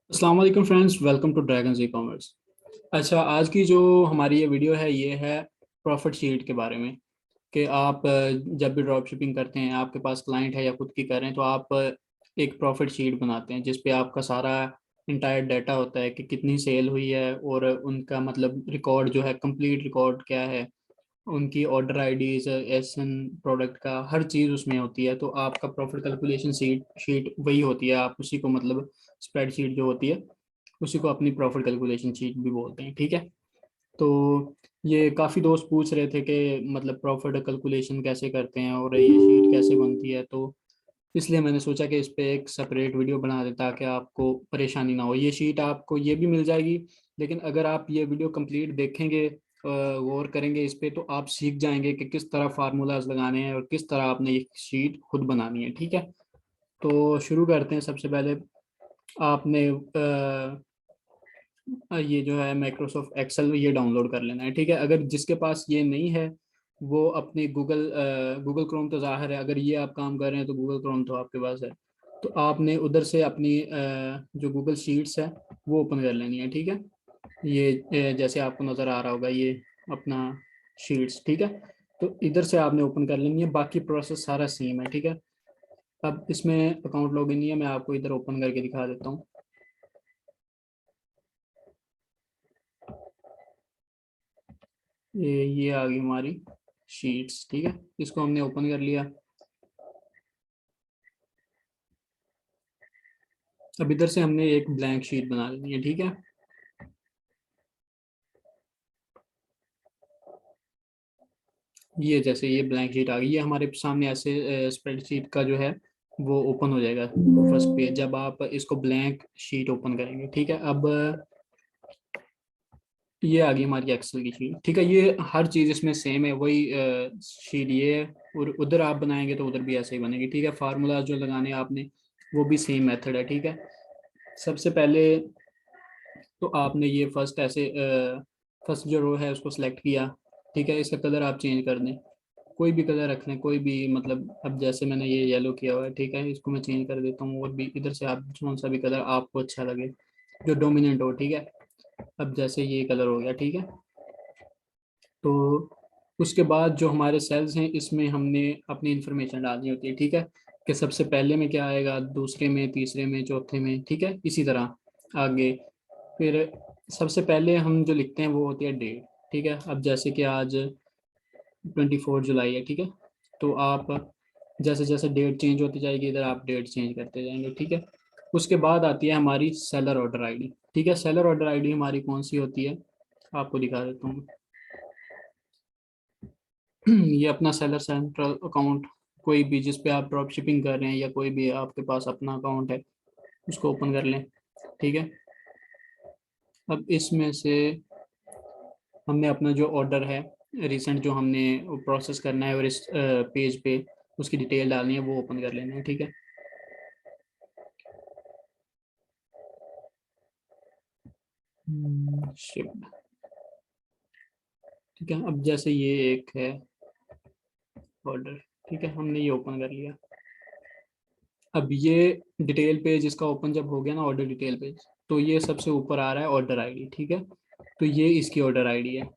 अस्सलाम वालेकुम friends, welcome to Dragons e commerce. अच्छा, आज की जो हमारी ये वीडियो है ये है प्रॉफिट शीट के बारे में। कि आप जब भी ड्रॉप शिपिंग करते हैं, आपके पास क्लाइंट है या खुद की कर रहे हैं, तो आप एक प्रॉफिट शीट बनाते हैं जिस पे आपका सारा इंटायर डाटा होता है कि कितनी सेल हुई है और उनका मतलब रिकॉर्ड जो है, कंप्लीट रिकॉर्ड क्या है, उनकी ऑर्डर आईडीज, एसन प्रोडक्ट का हर चीज़ उसमें होती है। तो आपका प्रॉफिट कैलकुलेशन शीट वही होती है। आप उसी को मतलब स्प्रेडशीट जो होती है उसी को अपनी प्रॉफिट कैलकुलेशन शीट भी बोलते हैं, ठीक है। तो ये काफ़ी दोस्त पूछ रहे थे कि मतलब प्रॉफिट कैलकुलेशन कैसे करते हैं और ये शीट कैसे बनती है, तो इसलिए मैंने सोचा कि इस पे एक सेपरेट वीडियो बना दें ताकि आपको परेशानी ना हो। ये शीट आपको ये भी मिल जाएगी, लेकिन अगर आप ये वीडियो कंप्लीट देखेंगे, गौर करेंगे इस पे, तो आप सीख जाएंगे कि किस तरह फार्मूलाज लगाने हैं और किस तरह आपने ये शीट खुद बनानी है, ठीक है। तो शुरू करते हैं। सबसे पहले आपने ये जो है माइक्रोसॉफ्ट एक्सेल ये डाउनलोड कर लेना है, ठीक है। अगर जिसके पास ये नहीं है वो अपनी गूगल क्रोम तो जाहिर है, अगर ये आप काम कर रहे हैं तो गूगल क्रोम तो आपके पास है। तो आपने उधर से अपनी जो गूगल शीट्स है वो ओपन कर लेनी है, ठीक है। ये जैसे आपको नज़र आ रहा होगा ये अपना शीट्स, ठीक है। तो इधर से आपने ओपन कर लेनी है, बाकी प्रोसेस सारा सेम है, ठीक है। अब इसमें अकाउंट लॉगिन नहीं है, मैं आपको इधर ओपन करके दिखा देता हूँ। ये आ गई हमारी शीट्स, ठीक है। इसको हमने ओपन कर लिया। अब इधर से हमने एक ब्लैंक शीट बना लेनी है, ठीक है। ये जैसे ये ब्लैंक शीट आ गई, ये हमारे सामने ऐसे स्प्रेडशीट का जो है वो ओपन हो जाएगा फर्स्ट पेज जब आप इसको ब्लैंक शीट ओपन करेंगे, ठीक है। अब ये आ गई हमारी एक्सेल की शीट, ठीक है। ये हर चीज़ इसमें सेम है, वही शीट ये है। और उधर आप बनाएंगे तो उधर भी ऐसे ही बनेगी, ठीक है। फार्मूला जो लगाने हैं आपने वो भी सेम मेथड है, ठीक है। सबसे पहले तो आपने ये फर्स्ट ऐसे फर्स्ट जो रो है उसको सिलेक्ट किया, ठीक है। इसका कलर आप चेंज कर दें, कोई भी कलर रख लें, कोई भी मतलब। अब जैसे मैंने ये येलो किया हुआ है, ठीक है, इसको मैं चेंज कर देता हूँ। और भी इधर से आप कौन सा भी कलर आपको अच्छा लगे जो डोमिनेंट हो, ठीक है। अब जैसे ये कलर हो गया, ठीक है। तो उसके बाद जो हमारे सेल्स हैं इसमें हमने अपनी इंफॉर्मेशन डालनी होती है, ठीक है। कि सबसे पहले में क्या आएगा, दूसरे में, तीसरे में, चौथे में, ठीक है, इसी तरह आगे। फिर सबसे पहले हम जो लिखते हैं वो होती है डेट, ठीक है। अब जैसे कि आज 24 जुलाई है, ठीक है। तो आप जैसे जैसे डेट चेंज होती जाएगी इधर आप डेट चेंज करते जाएंगे, ठीक है। उसके बाद आती है हमारी सेलर ऑर्डर आईडी, ठीक है। सेलर ऑर्डर आईडी हमारी कौन सी होती है आपको दिखा देता हूँ। ये अपना सेलर सेंट्रल अकाउंट, कोई भी जिस पे आप ड्रॉप शिपिंग कर रहे हैं या कोई भी आपके पास अपना अकाउंट है उसको ओपन कर लें, ठीक है। अब इसमें से हमने अपना जो ऑर्डर है रिसेंट जो हमने प्रोसेस करना है और इस पेज पे उसकी डिटेल डालनी है वो ओपन कर लेना है, ठीक है। शिप, ठीक है। अब जैसे ये एक है ऑर्डर, ठीक है, हमने ये ओपन कर लिया। अब ये डिटेल पेज इसका ओपन जब हो गया ना, ऑर्डर डिटेल पेज, तो ये सबसे ऊपर आ रहा है ऑर्डर आईडी, ठीक है। तो ये इसकी ऑर्डर आईडी है।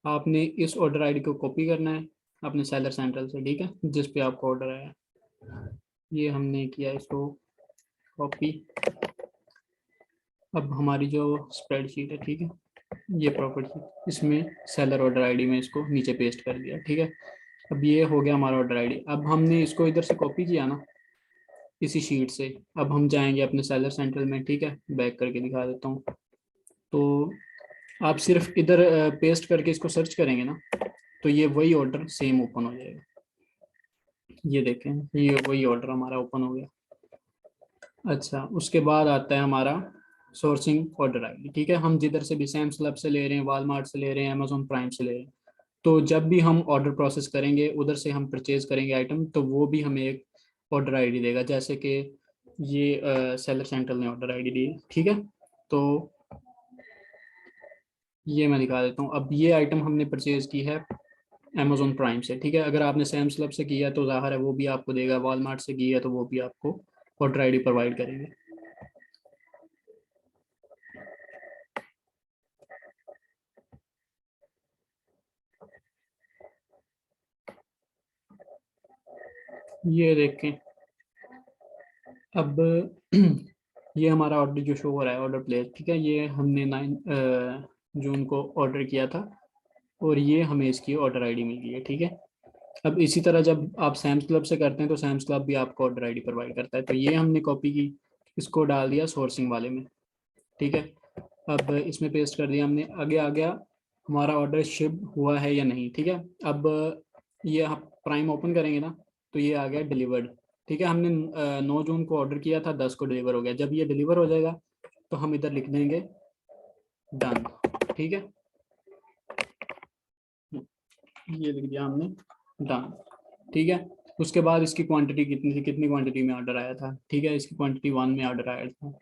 आपने इस ऑर्डर आईडी को कॉपी करना है अपने सेलर सेंट्रल से, ठीक है, जिस पे आपको ऑर्डर आया है। ये हमने किया इसको कॉपी। अब हमारी जो स्प्रेडशीट है, ठीक है, ये प्रॉफिट शीट, इसमें सेलर ऑर्डर आईडी में इसको नीचे पेस्ट कर दिया, ठीक है। अब ये हो गया हमारा ऑर्डर आईडी। अब हमने इसको इधर से कॉपी किया ना इसी शीट से। अब हम जाएंगे अपने सेलर सेंट्रल में, ठीक है, बैक करके दिखा देता हूँ। तो आप सिर्फ इधर पेस्ट करके इसको सर्च करेंगे ना, तो ये वही ऑर्डर सेम ओपन हो जाएगा। ये देखें, ये वही ऑर्डर हमारा ओपन हो गया। अच्छा, उसके बाद आता है हमारा सोर्सिंग ऑर्डर आईडी, ठीक है। हम जिधर से भी सैम्स क्लब से ले रहे हैं, वालमार्ट से ले रहे हैं, अमेजोन प्राइम से ले रहे हैं, तो जब भी हम ऑर्डर प्रोसेस करेंगे उधर से हम परचेज करेंगे आइटम, तो वो भी हमें एक ऑर्डर आईडी देगा। जैसे कि ये सेलर सेंट्रल ने ऑर्डर आईडी दी, ठीक है। तो ये मैं दिखा देता हूँ। अब ये आइटम हमने परचेज की है अमेजोन प्राइम से, ठीक है। अगर आपने सैम्स क्लब से किया तो जाहिर है वो भी आपको देगा, वॉलमार्ट से किया तो वो भी आपको ऑर्डर आईडी प्रोवाइड करेंगे। ये देखें अब ये हमारा ऑर्डर जो शो हो रहा है, ऑर्डर प्लेस, ठीक है, ये हमने 9 जून को ऑर्डर किया था और ये हमें इसकी ऑर्डर आईडी मिल गई है, ठीक है। अब इसी तरह जब आप सैम्स क्लब से करते हैं तो सैम्स क्लब भी आपको ऑर्डर आईडी प्रोवाइड करता है, तो ये हमने कॉपी की, इसको डाल दिया सोर्सिंग वाले में, ठीक है। अब इसमें पेस्ट कर दिया हमने, आगे आ गया हमारा ऑर्डर शिप हुआ है या नहीं, ठीक है। अब ये आप प्राइम ओपन करेंगे ना तो ये आ गया डिलीवर्ड, ठीक है। हमने 9 जून को ऑर्डर किया था, 10 को डिलीवर हो गया। जब ये डिलीवर हो जाएगा तो हम इधर लिख देंगे डन, ठीक है, ये लिख दिया हमने डन, ठीक है। उसके बाद इसकी क्वांटिटी कितनी थी, कितनी क्वांटिटी में ऑर्डर आया था, ठीक है, इसकी क्वांटिटी 1 में ऑर्डर आया था।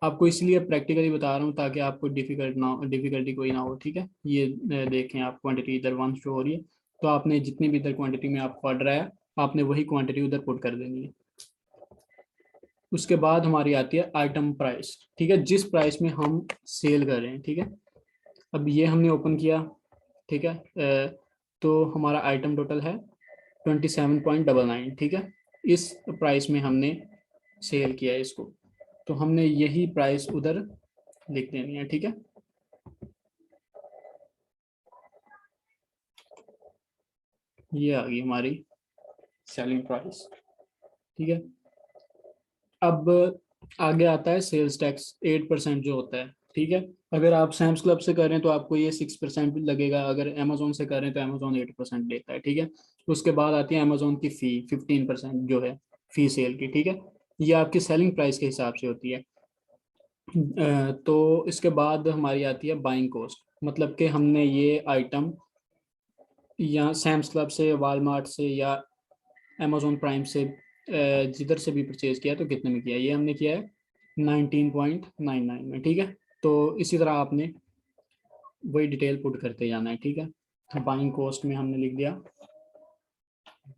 आपको इसलिए प्रैक्टिकली बता रहा हूँ ताकि आपको डिफिकल्टी कोई ना हो, ठीक है। ये देखें आप क्वांटिटी इधर 1 शो हो रही है, तो आपने जितनी भी इधर क्वांटिटी में आपको ऑर्डर आया आपने वही क्वांटिटी उधर पुट कर देनी है। उसके बाद हमारी आती है आइटम प्राइस, ठीक है, जिस प्राइस में हम सेल कर रहे हैं, ठीक है। अब ये हमने ओपन किया, ठीक है, तो हमारा आइटम टोटल है 27.99, ठीक है। इस प्राइस में हमने सेल किया है इसको, तो हमने यही प्राइस उधर लिख देनी है, ठीक है। ये आ गई हमारी सेलिंग प्राइस, ठीक है। अब आगे आता है सेल्स टैक्स 8% जो होता है, ठीक है। अगर आप सैम्स क्लब से करें तो आपको ये 6% लगेगा, अगर अमेजोन से करें तो अमेजोन 8% लेता है, ठीक है। उसके बाद आती है अमेजोन की फी 15% जो है फी सेल की, ठीक है। ये आपकी सेलिंग प्राइस के हिसाब से होती है। तो इसके बाद हमारी आती है बाइंग कॉस्ट, मतलब कि हमने ये आइटम या सैम्स क्लब से, वालमार्ट से या अमेजोन प्राइम से जिधर से भी परचेज किया तो कितने में किया, ये हमने किया है 19.99 में, ठीक है। तो इसी तरह आपने वही डिटेल पुट करते जाना है, ठीक है। तो बाइंग कॉस्ट में हमने लिख दिया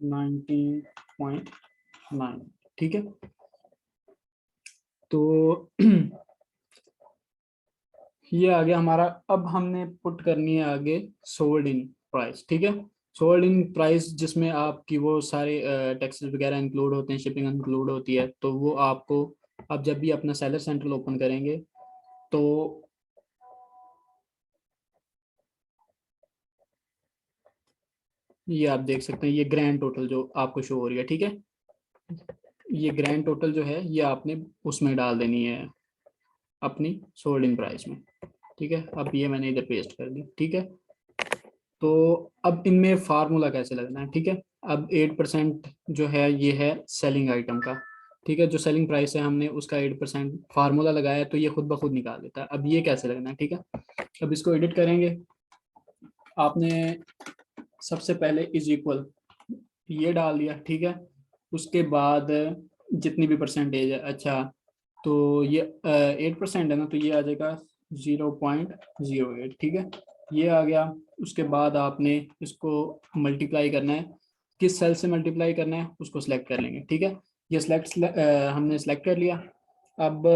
19.9, ठीक है। तो ये आ गया हमारा। अब हमने पुट करनी है आगे सोल्ड इन प्राइस, ठीक है। सोल्ड इन प्राइस जिसमें आपकी वो सारे टैक्सेस वगैरह इंक्लूड होते हैं, शिपिंग इंक्लूड होती है, तो वो आपको आप जब भी अपना सेलर सेंट्रल ओपन करेंगे तो ये आप देख सकते हैं, ये ग्रैंड टोटल जो आपको शो हो रही है, ठीक है। ये ग्रैंड टोटल जो है ये आपने उसमें डाल देनी है अपनी सोल्ड इन प्राइस में, ठीक है। अब ये मैंने इधर पेस्ट कर दी, ठीक है। तो अब इनमें फार्मूला कैसे लगना है, ठीक है। अब 8% जो है ये है सेलिंग आइटम का, ठीक है। जो सेलिंग प्राइस है हमने उसका 8% फार्मूला लगाया है, तो ये खुद ब खुद निकाल देता है। अब ये कैसे लगना है, ठीक है। अब इसको एडिट करेंगे, आपने सबसे पहले इज इक्वल ये डाल दिया, ठीक है। उसके बाद जितनी भी परसेंटेज है, अच्छा तो ये 8% है ना, तो ये आ जाएगा 0.08, ठीक है, ये आ गया। उसके बाद आपने इसको मल्टीप्लाई करना है, किस सेल से मल्टीप्लाई करना है उसको सिलेक्ट कर लेंगे, ठीक है। ये हमने सिलेक्ट कर लिया। अब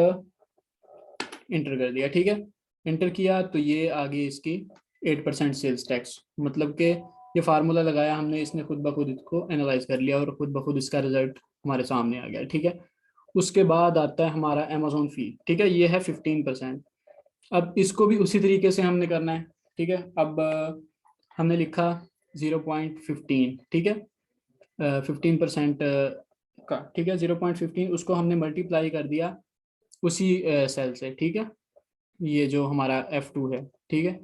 इंटर कर दिया, ठीक है। इंटर किया तो ये आ गई इसकी 8% सेल्स टैक्स, मतलब कि ये फार्मूला लगाया हमने, इसने खुद ब खुद इसको एनालाइज कर लिया और खुद ब खुद इसका रिजल्ट हमारे सामने आ गया, ठीक है। उसके बाद आता है हमारा अमेजोन फी, ठीक है, ये है 15%। अब इसको भी उसी तरीके से हमने करना है, ठीक है। अब हमने लिखा 0.15, ठीक है, 15% का, ठीक है, 0.15 उसको हमने मल्टीप्लाई कर दिया उसी सेल से, ठीक है, ये जो हमारा F2 है, ठीक है।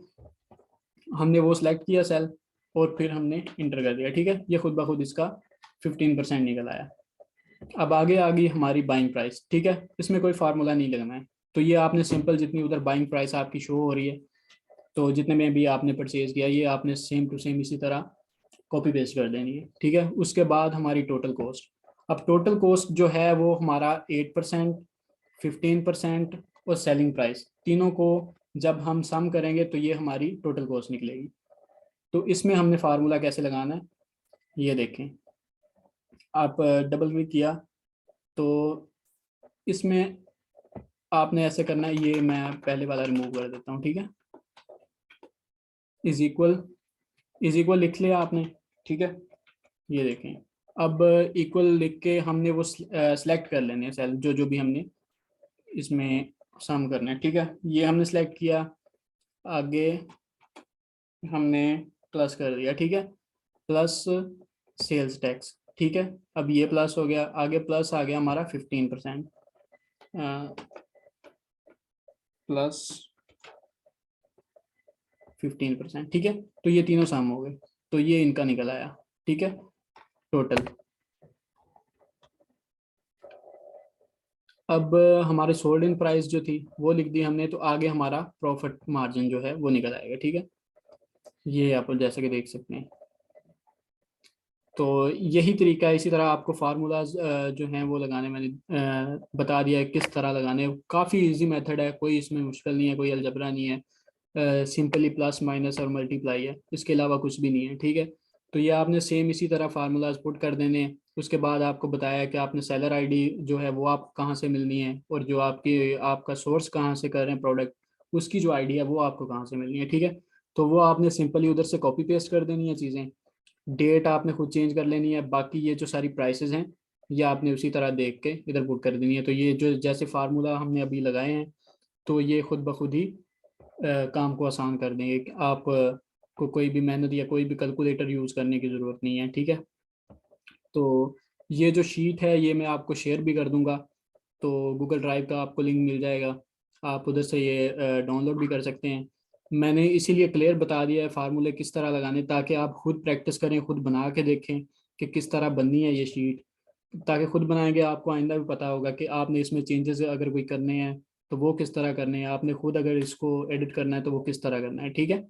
हमने वो सिलेक्ट किया सेल और फिर हमने इंटर कर दिया, ठीक है, ये खुद ब खुद इसका 15% निकल आया। अब आगे आ गई हमारी बाइंग प्राइस, ठीक है, इसमें कोई फार्मूला नहीं लगना है, तो ये आपने सिंपल जितनी उधर बाइंग प्राइस आपकी शो हो रही है, तो जितने में भी आपने परचेज किया ये आपने सेम टू सेम इसी तरह कॉपी पेस्ट कर देनी है, ठीक है। उसके बाद हमारी टोटल कॉस्ट, अब टोटल कॉस्ट जो है वो हमारा 8%, 15% और सेलिंग प्राइस तीनों को जब हम सम करेंगे तो ये हमारी टोटल कॉस्ट निकलेगी। तो इसमें हमने फार्मूला कैसे लगाना है ये देखें, आप डबल क्लिक किया तो इसमें आपने ऐसे करना है, ये मैं पहले वाला रिमूव कर देता हूँ, ठीक है। इज इक्वल लिख लिया आपने, ठीक है, ये देखें अब इक्वल लिख के हमने वो सिलेक्ट कर लेने हैं सेल, जो जो भी हमने इसमें सम करना है, ठीक है। ये हमने सिलेक्ट किया, आगे हमने प्लस कर दिया, ठीक है, प्लस सेल्स टैक्स, ठीक है। अब ये प्लस हो गया, आगे प्लस आ गया हमारा 15%, प्लस 15%, ठीक है। तो ये तीनों सम हो गए, तो ये इनका निकल आया, ठीक है, टोटल। अब हमारे सोल्ड इन प्राइस जो थी वो लिख दी हमने, तो आगे हमारा प्रॉफिट मार्जिन जो है वो निकल आएगा, ठीक है। ये आप जैसे कि देख सकते हैं। तो यही तरीका है, इसी तरह आपको फार्मूलाज जो हैं वो लगाने मैंने बता दिया है किस तरह लगाने। काफ़ी इजी मेथड है, कोई इसमें मुश्किल नहीं है, कोई अलजबरा नहीं है, सिंपली प्लस माइनस और मल्टीप्लाई है, इसके अलावा कुछ भी नहीं है, ठीक है। तो ये आपने सेम इसी तरह फार्मूलाज पुट कर देने हैं। उसके बाद आपको बताया कि आपने सेलर आईडी जो है वो आप कहाँ से मिलनी है, और जो आपका सोर्स कहाँ से कर रहे हैं प्रोडक्ट, उसकी जो आईडी है वो आपको कहाँ से मिलनी है, ठीक है। तो वो आपने सिंपली उधर से कॉपी पेस्ट कर देनी है चीज़ें। डेट आपने खुद चेंज कर लेनी है, बाकी ये जो सारी प्राइसेस हैं ये आपने उसी तरह देख के इधर पुट कर देनी है। तो ये जो जैसे फार्मूला हमने अभी लगाए हैं, तो ये खुद ब खुद ही काम को आसान कर देंगे कि आप को कोई भी मेहनत या कोई भी कैलकुलेटर यूज़ करने की ज़रूरत नहीं है, ठीक है। तो ये जो शीट है ये मैं आपको शेयर भी कर दूंगा, तो गूगल ड्राइव का आपको लिंक मिल जाएगा, आप उधर से ये डाउनलोड भी कर सकते हैं। मैंने इसीलिए क्लियर बता दिया है फार्मूले किस तरह लगाने, ताकि आप खुद प्रैक्टिस करें, खुद बना के देखें कि किस तरह बननी है ये शीट। ताकि खुद बनाएंगे आपको आइंदा भी पता होगा कि आपने इसमें चेंजेस अगर कोई करने हैं तो वो किस तरह करने हैं, आपने खुद अगर इसको एडिट करना है तो वो किस तरह करना है, ठीक है।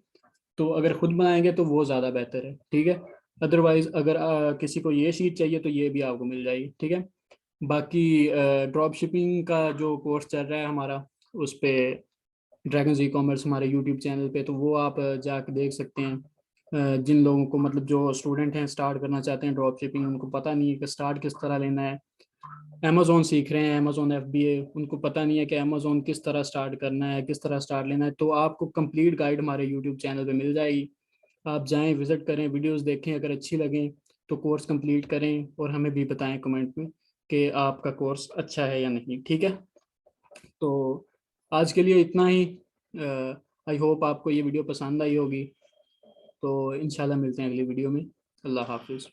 तो अगर खुद बनाएंगे तो वो ज़्यादा बेहतर है, ठीक है। अदरवाइज अगर किसी को ये शीट चाहिए तो ये भी आपको मिल जाएगी, ठीक है। बाकी ड्रॉप शिपिंग का जो कोर्स चल रहा है हमारा, उस पे ड्रैगन्स ई कॉमर्स हमारे यूट्यूब चैनल पे, तो वो आप जाके देख सकते हैं। जिन लोगों को मतलब जो स्टूडेंट हैं स्टार्ट करना चाहते हैं ड्रॉप शिपिंग, उनको पता नहीं है कि स्टार्ट किस तरह लेना है। अमेजोन सीख रहे हैं, अमेजोन एफबीए, उनको पता नहीं है कि अमेजोन किस तरह स्टार्ट करना है, किस तरह स्टार्ट लेना है, तो आपको कंप्लीट गाइड हमारे यूट्यूब चैनल पे मिल जाएगी। आप जाएं, विजिट करें, वीडियोस देखें, अगर अच्छी लगें तो कोर्स कंप्लीट करें और हमें भी बताएं कमेंट में कि आपका कोर्स अच्छा है या नहीं, ठीक है। तो आज के लिए इतना ही। आई होप आपको ये वीडियो पसंद आई होगी। तो इंशाल्लाह मिलते हैं अगली वीडियो में। अल्लाह हाफिज़।